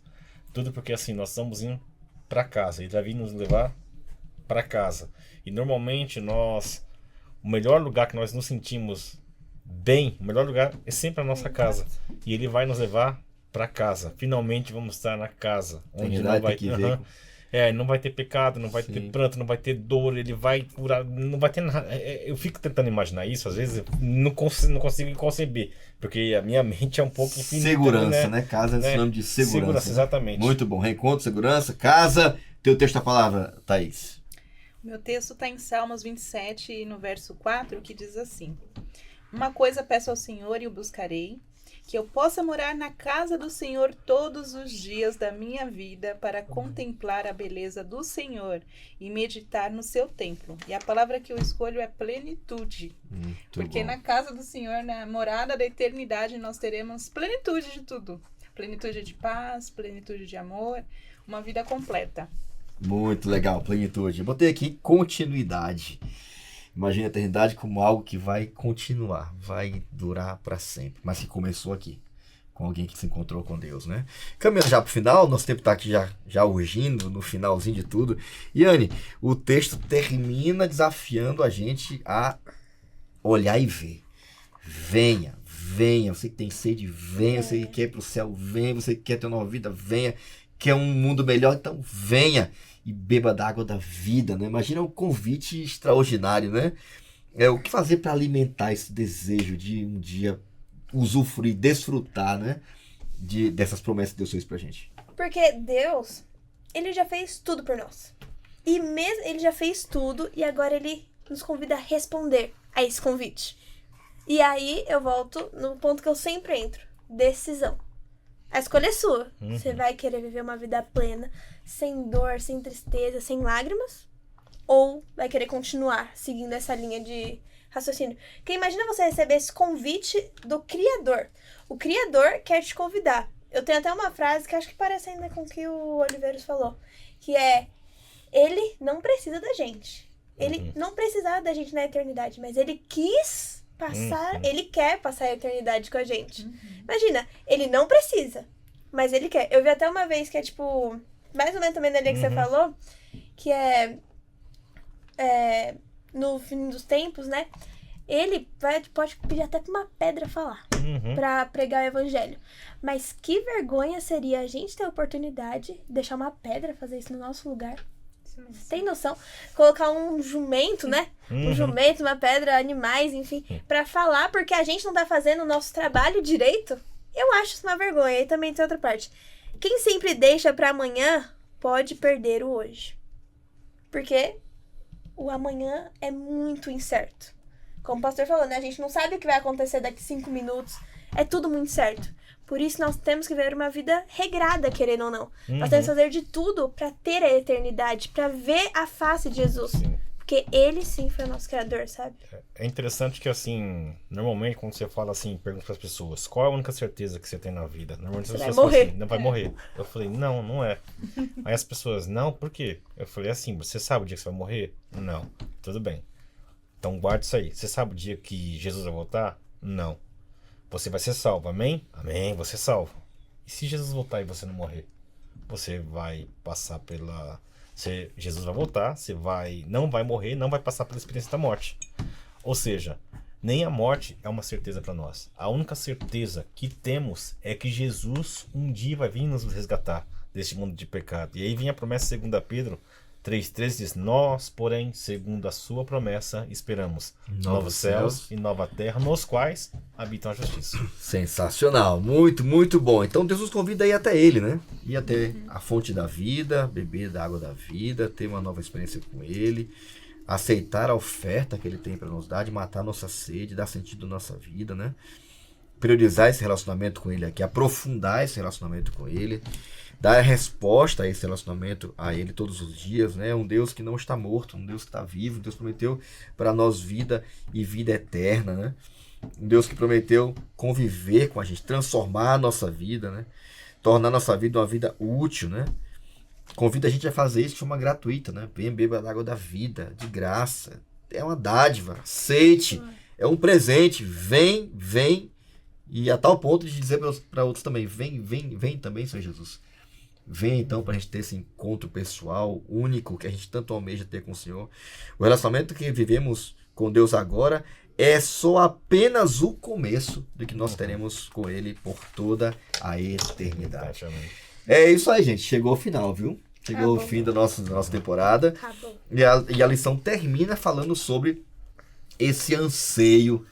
Speaker 4: tudo porque assim nós estamos indo para casa. Ele vai vir nos levar para casa. E normalmente o melhor lugar que nós nos sentimos bem, o melhor lugar é sempre a nossa casa. E ele vai nos levar para casa. Finalmente vamos estar na casa, onde
Speaker 1: Eternidade
Speaker 4: não vai
Speaker 1: tem que ver com-
Speaker 4: não vai ter pecado, não vai ter pranto, não vai ter dor, ele vai curar, não vai ter nada. Eu fico tentando imaginar isso, às vezes eu não consigo conceber, porque a minha mente é um pouco infinita,
Speaker 1: Segurança, né? Casa é sinônimo de segurança.
Speaker 4: Segurança,
Speaker 1: né?
Speaker 4: exatamente.
Speaker 1: Muito bom. Reencontro, segurança, casa. Teu texto, a palavra, Thaís.
Speaker 2: O meu texto está em Salmos 27, no verso 4, que diz assim: uma coisa peço ao Senhor e o buscarei, que eu possa morar na casa do Senhor todos os dias da minha vida, para contemplar a beleza do Senhor e meditar no seu templo. E a palavra que eu escolho é plenitude.
Speaker 1: Muito
Speaker 2: Porque
Speaker 1: bom.
Speaker 2: na casa do Senhor, na morada da eternidade, nós teremos plenitude de tudo. Plenitude de paz, plenitude de amor, uma vida completa.
Speaker 1: Muito legal, plenitude. Eu botei aqui continuidade. Imagina a eternidade como algo que vai continuar, vai durar para sempre, mas que começou aqui, com alguém que se encontrou com Deus, né? Caminhando já pro final, nosso tempo tá aqui já urgindo, no finalzinho de tudo. Iane, o texto termina desafiando a gente a olhar e ver. Venha, você que tem sede, venha, você que quer ir pro céu, venha, você que quer ter uma nova vida, venha, quer um mundo melhor, então venha e beba da água da vida, né? Imagina um convite extraordinário, né? O que fazer para alimentar esse desejo de um dia usufruir, desfrutar, né? Dessas promessas que Deus fez pra gente.
Speaker 3: Porque Deus, ele já fez tudo por nós. E mesmo ele já fez tudo e agora ele nos convida a responder a esse convite. E aí eu volto no ponto que eu sempre entro: decisão. A escolha é sua. Você vai querer viver uma vida plena, sem dor, sem tristeza, sem lágrimas? ou vai querer continuar seguindo essa linha de raciocínio? Porque imagina você receber esse convite do Criador. O Criador quer te convidar. Eu tenho até uma frase que acho que parece ainda com o que o Oliveiros falou, que é: ele não precisa da gente. Ele não precisava da gente na eternidade, mas ele quis passar, ele quer passar a eternidade com a gente. Imagina, ele não precisa, mas ele quer. Eu vi até uma vez que é tipo, mais ou menos também na linha que você falou, que no fim dos tempos, né? Ele pode pedir até pra uma pedra falar, pra pregar o evangelho. Mas que vergonha seria a gente ter a oportunidade de deixar uma pedra fazer isso no nosso lugar. Você tem noção? Colocar um jumento, né? Um jumento, uma pedra, animais, enfim, pra falar porque a gente não tá fazendo o nosso trabalho direito. Eu acho isso uma vergonha. E também tem outra parte. Quem sempre deixa pra amanhã pode perder o hoje. Porque o amanhã é muito incerto. Como o pastor falou, né? A gente não sabe o que vai acontecer daqui 5 minutos. É tudo muito incerto. Por isso nós temos que ver uma vida regrada, querendo ou não. Nós temos que fazer de tudo pra ter a eternidade, pra ver a face de Jesus.
Speaker 4: Sim.
Speaker 3: Porque ele sim foi o nosso criador, sabe?
Speaker 4: É interessante que, assim, normalmente quando você fala assim, pergunta para as pessoas, qual é a única certeza que você tem na vida? Normalmente as
Speaker 3: Você
Speaker 4: pessoas
Speaker 3: vai
Speaker 4: falam
Speaker 3: morrer.
Speaker 4: assim, não vai morrer. Eu falei, não, não é. Aí as pessoas, não, por quê? Eu falei assim, você sabe o dia que você vai morrer? Não. Tudo bem. Então guarda isso aí. Você sabe o dia que Jesus vai voltar? Não. Você vai ser salvo, amém? Amém, você é salvo. E se Jesus voltar e você não morrer? Você vai passar pela... Jesus vai voltar, você não vai morrer, não vai passar pela experiência da morte. Ou seja, nem a morte é uma certeza para nós. A única certeza que temos é que Jesus um dia vai vir nos resgatar deste mundo de pecado. E aí vem a promessa 2 Pedro 3,13 diz: nós, porém, segundo a sua promessa, esperamos novos céus e nova terra, nos quais habitam a justiça.
Speaker 1: Sensacional, muito, muito bom. Então Deus nos convida a ir até Ele, né? Ir até a fonte da vida, beber da água da vida, ter uma nova experiência com Ele, aceitar a oferta que Ele tem para nos dar, de matar a nossa sede, dar sentido à nossa vida, né? Priorizar esse relacionamento com Ele aqui, aprofundar esse relacionamento com Ele, dar resposta a esse relacionamento a Ele todos os dias, né? Um Deus que não está morto, um Deus que está vivo, um Deus que prometeu para nós vida e vida eterna, né? Um Deus que prometeu conviver com a gente, transformar a nossa vida, né? Tornar a nossa vida uma vida útil, né? Convida a gente a fazer isso de forma gratuita, né? Vem, beba da água da vida, de graça. É uma dádiva, aceite, é um presente. Vem, vem. E a tal ponto de dizer para outros também, vem também, Senhor Jesus. Vem então para a gente ter esse encontro pessoal único que a gente tanto almeja ter com o Senhor. O relacionamento que vivemos com Deus agora é só apenas o começo do que nós teremos com Ele por toda a eternidade. É isso aí, gente. Chegou o final, viu? Chegou o fim da nossa temporada. E a lição termina falando sobre esse anseio,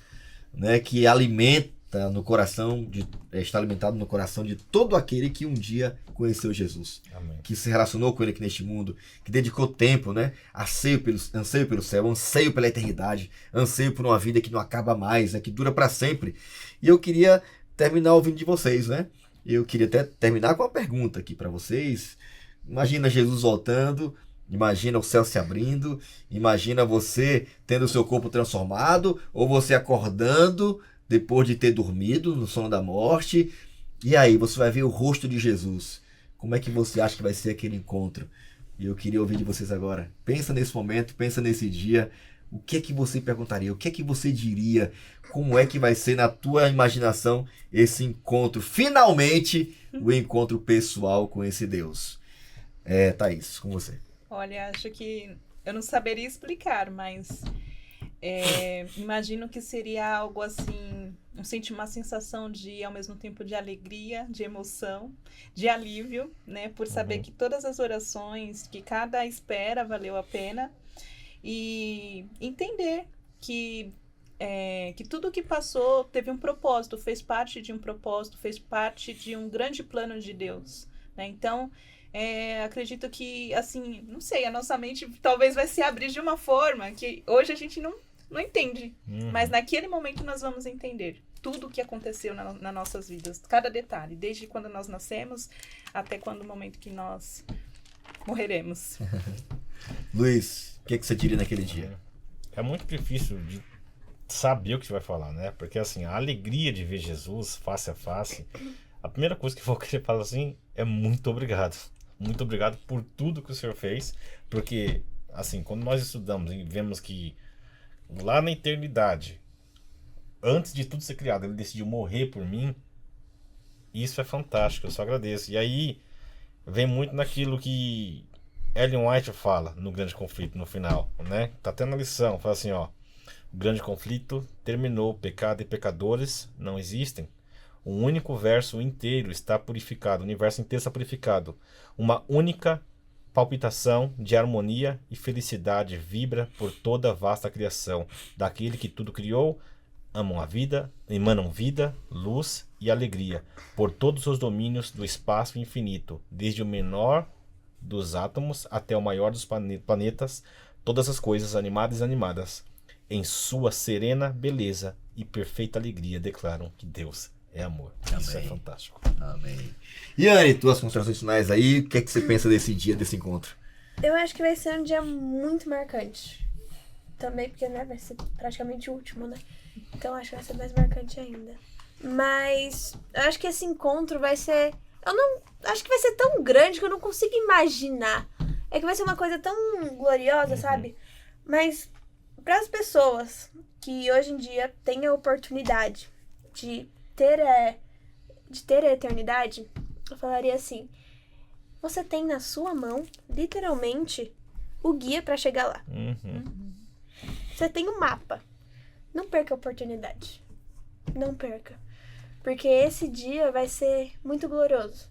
Speaker 1: né, que alimenta no coração, está alimentado no coração de todo aquele que um dia conheceu Jesus.
Speaker 4: Amém.
Speaker 1: Que se relacionou com Ele aqui neste mundo, que dedicou tempo, né? Anseio pelo céu, anseio pela eternidade, anseio por uma vida que não acaba mais, né? Que dura para sempre. E eu queria terminar ouvindo de vocês, né? Eu queria até terminar com uma pergunta aqui para vocês. Imagina Jesus voltando, imagina o céu se abrindo, imagina você tendo o seu corpo transformado, ou você acordando depois de ter dormido no sono da morte, e aí você vai ver o rosto de Jesus. Como é que você acha que vai ser aquele encontro? E eu queria ouvir de vocês agora. Pensa nesse momento, pensa nesse dia. O que é que você perguntaria? O que é que você diria? Como é que vai ser na tua imaginação esse encontro? Finalmente, o encontro pessoal com esse Deus. Thaís, com você.
Speaker 2: Olha, acho que eu não saberia explicar, mas imagino que seria algo assim, uma sensação de, ao mesmo tempo, de alegria, de emoção, de alívio, né? Por saber que todas as orações, que cada espera valeu a pena, e entender que tudo que passou teve um propósito, fez parte de um propósito, fez parte de um grande plano de Deus, né? Então, acredito que, assim, não sei, a nossa mente talvez vai se abrir de uma forma que hoje a gente não entende, mas naquele momento nós vamos entender tudo o que aconteceu nas nossas vidas, cada detalhe, desde quando nós nascemos até o momento que nós morreremos.
Speaker 1: Luiz, o que você diria naquele dia?
Speaker 4: É muito difícil de saber o que você vai falar, né? Porque assim, a alegria de ver Jesus face a face, a primeira coisa que eu vou querer falar assim é muito obrigado. Muito obrigado por tudo que o Senhor fez, porque assim, quando nós estudamos e vemos que lá na eternidade, antes de tudo ser criado, ele decidiu morrer por mim, isso é fantástico, eu só agradeço. E aí vem muito naquilo que Ellen White fala no Grande Conflito no final, né? Tá até na lição, fala assim, ó: o grande conflito terminou, pecado e pecadores não existem. Um único verso inteiro está purificado, o universo inteiro está purificado. Uma única palpitação de harmonia e felicidade vibra por toda a vasta criação. Daquele que tudo criou, amam a vida, emanam vida, luz e alegria por todos os domínios do espaço infinito, desde o menor dos átomos até o maior dos planetas, todas as coisas animadas e inanimadas, em sua serena beleza e perfeita alegria, declaram que Deus é amor.
Speaker 1: Amém.
Speaker 4: Isso é fantástico.
Speaker 1: Amém. Yane, tuas considerações finais aí, o que é que você pensa desse dia, desse encontro?
Speaker 3: Eu acho que vai ser um dia muito marcante. Também porque, né, vai ser praticamente o último, né? Então acho que vai ser mais marcante ainda. Mas eu acho que esse encontro vai ser... Eu não... Acho que vai ser tão grande que eu não consigo imaginar. É que vai ser uma coisa tão gloriosa, sabe? Mas para as pessoas que hoje em dia têm a oportunidade de ter a eternidade, eu falaria assim: você tem na sua mão, literalmente, o guia para chegar lá. Você tem um mapa. Não perca a oportunidade. Não perca. Porque esse dia vai ser muito glorioso.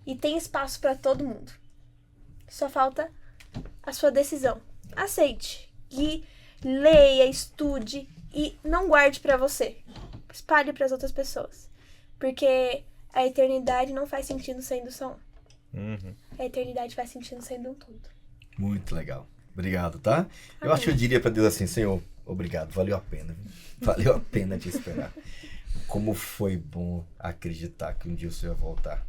Speaker 3: E tem espaço para todo mundo. Só falta a sua decisão. Aceite. E leia, estude e não guarde para você. Espalhe para as outras pessoas. Porque a eternidade não faz sentido sendo só um. A eternidade faz sentido sendo um todo.
Speaker 1: Muito legal. Obrigado, tá? Eu acho que eu diria pra Deus assim: Senhor, obrigado, valeu a pena. Valeu a pena te esperar. Como foi bom acreditar que um dia o Senhor vai voltar.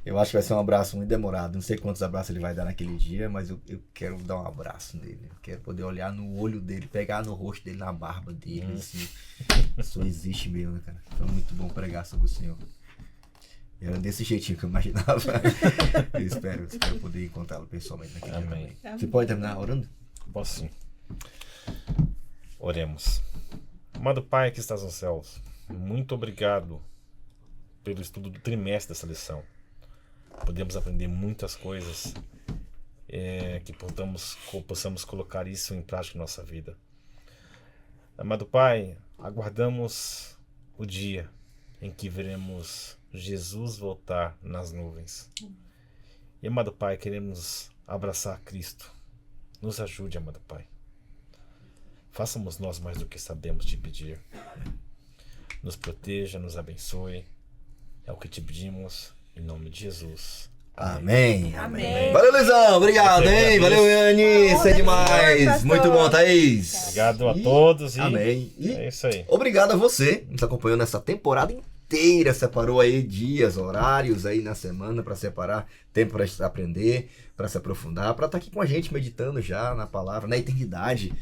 Speaker 1: Eu acho que vai ser um abraço muito demorado. Não sei quantos abraços ele vai dar naquele dia, mas eu quero dar um abraço nele. Eu quero poder olhar no olho dele, pegar no rosto dele, na barba dele. Assim. Isso existe mesmo, né, cara? Foi muito bom pregar sobre o Senhor. Era desse jeitinho que eu imaginava. Eu espero poder encontrá-lo pessoalmente naquele dia
Speaker 4: Amém.
Speaker 1: também. Você pode terminar orando?
Speaker 4: Posso sim. Oremos. Amado Pai que estás nos céus, muito obrigado pelo estudo do trimestre dessa lição. Podemos aprender muitas coisas, que possamos colocar isso em prática em nossa vida. Amado Pai, aguardamos o dia em que veremos Jesus voltar nas nuvens. E, amado Pai, queremos abraçar Cristo. Nos ajude, amado Pai. Façamos nós mais do que sabemos te pedir. Nos proteja, nos abençoe. É o que te pedimos, em nome de Jesus.
Speaker 1: Amém.
Speaker 2: Amém.
Speaker 1: Valeu, Luizão. Obrigado,
Speaker 4: Eu que
Speaker 1: hein?
Speaker 4: agradeço.
Speaker 1: Valeu, Yane. Isso é demais.
Speaker 3: pastor.
Speaker 1: Muito bom, Thaís.
Speaker 4: Obrigado a todos e
Speaker 1: Amém. E
Speaker 4: é isso aí.
Speaker 1: obrigado a você que nos acompanhou nessa temporada inteira. Separou aí dias, horários aí na semana para separar tempo para aprender, para se aprofundar, para estar aqui com a gente meditando já na palavra, na eternidade,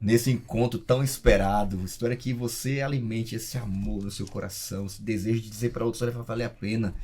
Speaker 1: nesse encontro tão esperado. Espero que você alimente esse amor no seu coração, esse desejo de dizer para outros: olha, vai valer a pena.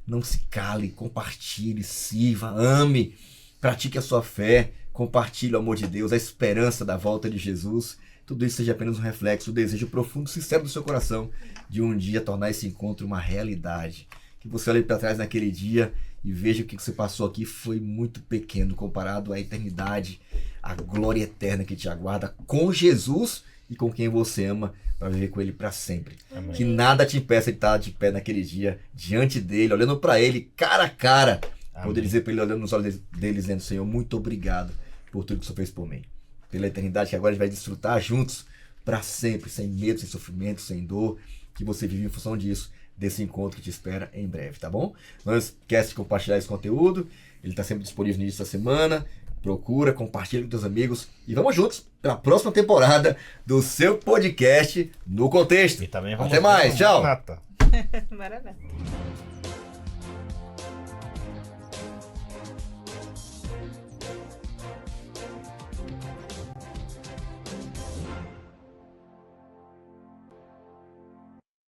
Speaker 1: Não se cale, compartilhe, sirva, ame, pratique a sua fé, compartilhe o amor de Deus, a esperança da volta de Jesus. Tudo isso seja apenas um reflexo do desejo profundo e sincero do seu coração de um dia tornar esse encontro uma realidade. Que você olhe para trás naquele dia e veja que o que você passou aqui foi muito pequeno comparado à eternidade, à glória eterna que te aguarda com Jesus e com quem você ama, para viver com ele para sempre.
Speaker 4: Amém.
Speaker 1: Que nada te impeça de estar de pé naquele dia, diante dele, olhando para ele, cara a cara.
Speaker 4: Amém.
Speaker 1: Poder dizer para ele, olhando nos olhos dele, dizendo: Senhor, muito obrigado por tudo que o Senhor fez por mim. Pela eternidade que agora a gente vai desfrutar juntos para sempre, sem medo, sem sofrimento, sem dor. Que você vive em função disso, desse encontro que te espera em breve, tá bom? Não esquece de compartilhar esse conteúdo. Ele está sempre disponível no início da semana. Procura, compartilha com teus amigos e vamos juntos para a próxima temporada do seu podcast No Contexto.
Speaker 4: E também vamos
Speaker 1: Até mais, tchau!
Speaker 4: Maranata.
Speaker 2: Maranata.